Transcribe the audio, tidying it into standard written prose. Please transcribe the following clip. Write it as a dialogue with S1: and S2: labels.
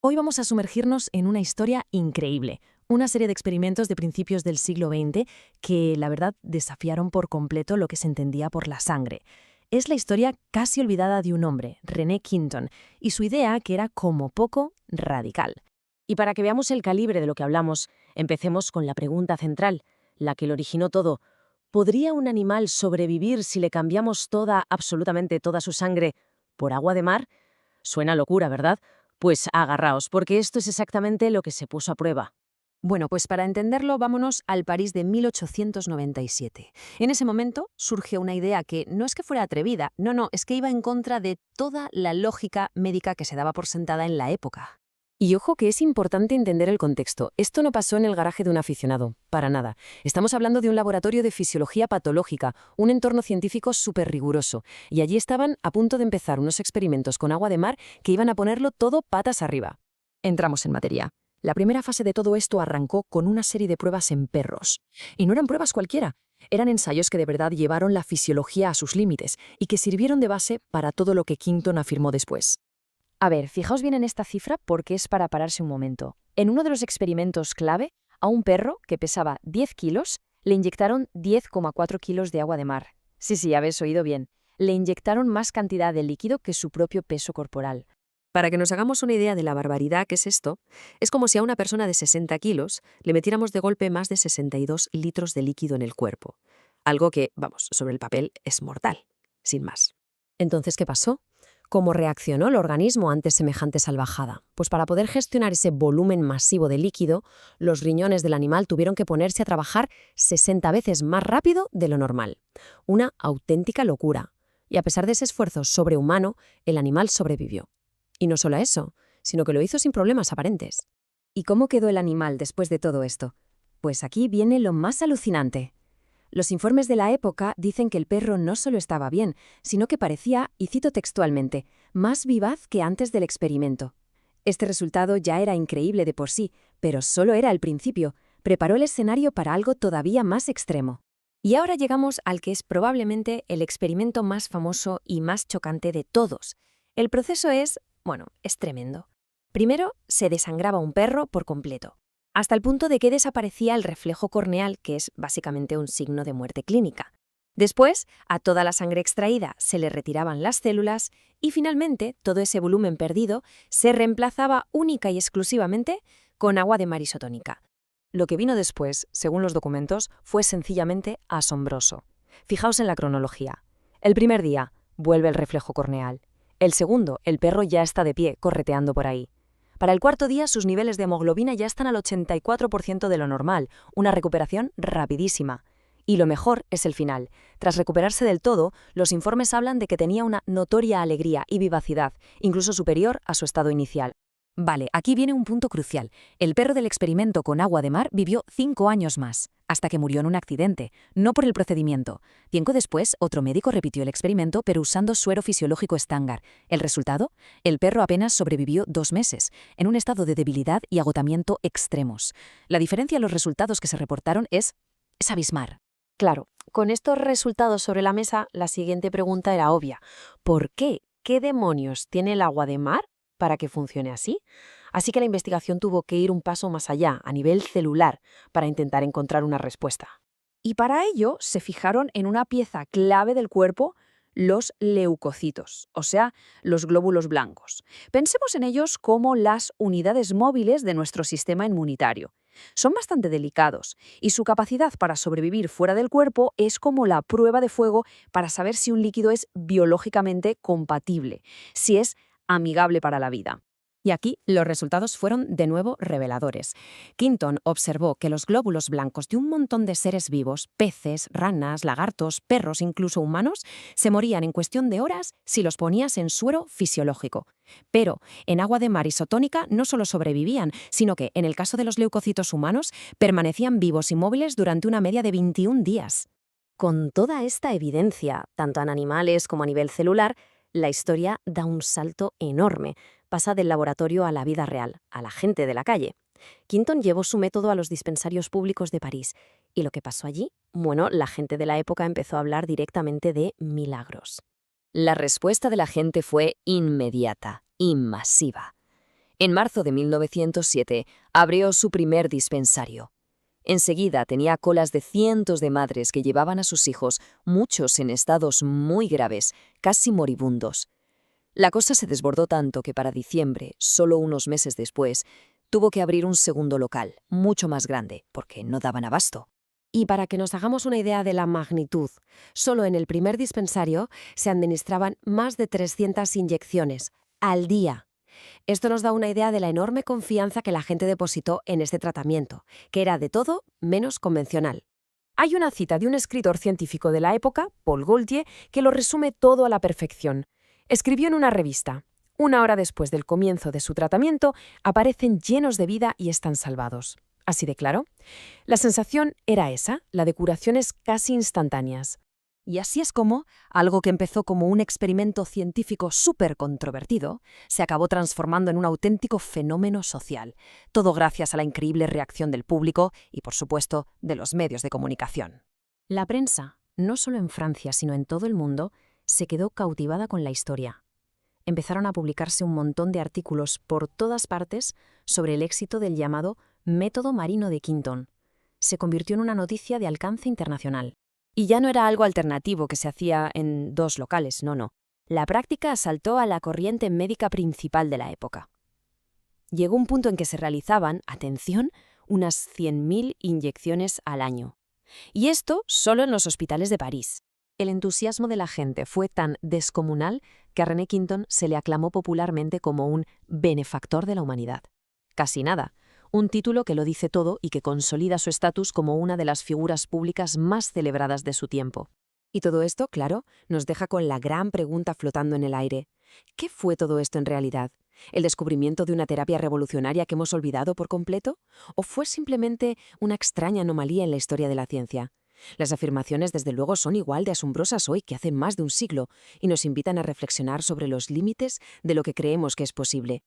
S1: Hoy vamos a sumergirnos en una historia increíble, una serie de experimentos de principios del siglo XX que, la verdad, desafiaron por completo lo que se entendía por la sangre. Es la historia casi olvidada de un hombre, René Quinton, y su idea que era como poco radical.
S2: Y para que veamos el calibre de lo que hablamos, empecemos con la pregunta central, la que lo originó todo. ¿Podría un animal sobrevivir si le cambiamos absolutamente toda su sangre, por agua de mar? Suena locura, ¿verdad? Pues agarraos, porque esto es exactamente lo que se puso a prueba.
S1: Bueno, pues para entenderlo, vámonos al París de 1897. En ese momento surge una idea que no es que fuera atrevida, no, es que iba en contra de toda la lógica médica que se daba por sentada en la época. Y ojo que es importante entender el contexto. Esto no pasó en el garaje de un aficionado, para nada. Estamos hablando de un laboratorio de fisiología patológica, un entorno científico súper riguroso. Y allí estaban a punto de empezar unos experimentos con agua de mar que iban a ponerlo todo patas arriba. Entramos en materia. La primera fase de todo esto arrancó con una serie de pruebas en perros. Y no eran pruebas cualquiera. Eran ensayos que de verdad llevaron la fisiología a sus límites y que sirvieron de base para todo lo que Quinton afirmó después. A ver, fijaos bien en esta cifra porque es para pararse un momento. En uno de los experimentos clave, a un perro que pesaba 10 kilos, le inyectaron 10,4 kilos de agua de mar. Sí, habéis oído bien. Le inyectaron más cantidad de líquido que su propio peso corporal. Para que nos hagamos una idea de la barbaridad que es esto, es como si a una persona de 60 kilos le metiéramos de golpe más de 62 litros de líquido en el cuerpo. Algo que, vamos, sobre el papel es mortal, sin más. Entonces, ¿qué pasó? ¿Cómo reaccionó el organismo ante semejante salvajada? Pues para poder gestionar ese volumen masivo de líquido, los riñones del animal tuvieron que ponerse a trabajar 60 veces más rápido de lo normal. Una auténtica locura. Y a pesar de ese esfuerzo sobrehumano, el animal sobrevivió. Y no solo eso, sino que lo hizo sin problemas aparentes. ¿Y cómo quedó el animal después de todo esto? Pues aquí viene lo más alucinante. Los informes de la época dicen que el perro no solo estaba bien, sino que parecía, y cito textualmente, más vivaz que antes del experimento. Este resultado ya era increíble de por sí, pero solo era el principio. Preparó el escenario para algo todavía más extremo. Y ahora llegamos al que es probablemente el experimento más famoso y más chocante de todos. El proceso es tremendo. Primero, se desangraba un perro por completo, hasta el punto de que desaparecía el reflejo corneal, que es básicamente un signo de muerte clínica. Después, a toda la sangre extraída se le retiraban las células y finalmente todo ese volumen perdido se reemplazaba única y exclusivamente con agua de mar isotónica. Lo que vino después, según los documentos, fue sencillamente asombroso. Fijaos en la cronología. El primer día, vuelve el reflejo corneal. El segundo, el perro ya está de pie, correteando por ahí. Para el cuarto día, sus niveles de hemoglobina ya están al 84% de lo normal, una recuperación rapidísima. Y lo mejor es el final. Tras recuperarse del todo, los informes hablan de que tenía una notoria alegría y vivacidad, incluso superior a su estado inicial. Vale, aquí viene un punto crucial. El perro del experimento con agua de mar vivió 5 años más, hasta que murió en un accidente, no por el procedimiento. Tiempo después, otro médico repitió el experimento, pero usando suero fisiológico estándar. ¿El resultado? El perro apenas sobrevivió 2 meses, en un estado de debilidad y agotamiento extremos. La diferencia en los resultados que se reportaron es abismal. Claro, con estos resultados sobre la mesa, la siguiente pregunta era obvia. ¿Por qué? ¿Qué demonios tiene el agua de mar para que funcione así? Así que la investigación tuvo que ir un paso más allá, a nivel celular, para intentar encontrar una respuesta. Y para ello se fijaron en una pieza clave del cuerpo, los leucocitos, o sea, los glóbulos blancos. Pensemos en ellos como las unidades móviles de nuestro sistema inmunitario. Son bastante delicados y su capacidad para sobrevivir fuera del cuerpo es como la prueba de fuego para saber si un líquido es biológicamente compatible, si es amigable para la vida. Y aquí los resultados fueron de nuevo reveladores. Quinton observó que los glóbulos blancos de un montón de seres vivos, peces, ranas, lagartos, perros, incluso humanos, se morían en cuestión de horas si los ponías en suero fisiológico. Pero en agua de mar isotónica no solo sobrevivían, sino que, en el caso de los leucocitos humanos, permanecían vivos y móviles durante una media de 21 días. Con toda esta evidencia, tanto en animales como a nivel celular, la historia da un salto enorme. Pasa del laboratorio a la vida real, a la gente de la calle. Quinton llevó su método a los dispensarios públicos de París. ¿Y lo que pasó allí? Bueno, la gente de la época empezó a hablar directamente de milagros. La respuesta de la gente fue inmediata y masiva. En marzo de 1907 abrió su primer dispensario. Enseguida tenía colas de cientos de madres que llevaban a sus hijos, muchos en estados muy graves, casi moribundos. La cosa se desbordó tanto que para diciembre, solo unos meses después, tuvo que abrir un segundo local, mucho más grande, porque no daban abasto.
S2: Y para que nos hagamos una idea de la magnitud, solo en el primer dispensario se administraban más de 300 inyecciones al día. Esto nos da una idea de la enorme confianza que la gente depositó en este tratamiento, que era de todo menos convencional. Hay una cita de un escritor científico de la época, Paul Gaultier, que lo resume todo a la perfección. Escribió en una revista: una hora después del comienzo de su tratamiento, aparecen llenos de vida y están salvados. Así de claro. La sensación era esa, la de curaciones casi instantáneas.
S1: Y así es como, algo que empezó como un experimento científico súper controvertido, se acabó transformando en un auténtico fenómeno social, todo gracias a la increíble reacción del público y, por supuesto, de los medios de comunicación.
S2: La prensa, no solo en Francia, sino en todo el mundo, se quedó cautivada con la historia. Empezaron a publicarse un montón de artículos por todas partes sobre el éxito del llamado método marino de Quinton. Se convirtió en una noticia de alcance internacional.
S1: Y ya no era algo alternativo que se hacía en 2 locales, no. La práctica saltó a la corriente médica principal de la época. Llegó un punto en que se realizaban, atención, unas 100.000 inyecciones al año. Y esto solo en los hospitales de París. El entusiasmo de la gente fue tan descomunal que a René Quinton se le aclamó popularmente como un benefactor de la humanidad. Casi nada. Un título que lo dice todo y que consolida su estatus como una de las figuras públicas más celebradas de su tiempo. Y todo esto, claro, nos deja con la gran pregunta flotando en el aire. ¿Qué fue todo esto en realidad? ¿El descubrimiento de una terapia revolucionaria que hemos olvidado por completo? ¿O fue simplemente una extraña anomalía en la historia de la ciencia? Las afirmaciones, desde luego, son igual de asombrosas hoy que hace más de un siglo y nos invitan a reflexionar sobre los límites de lo que creemos que es posible.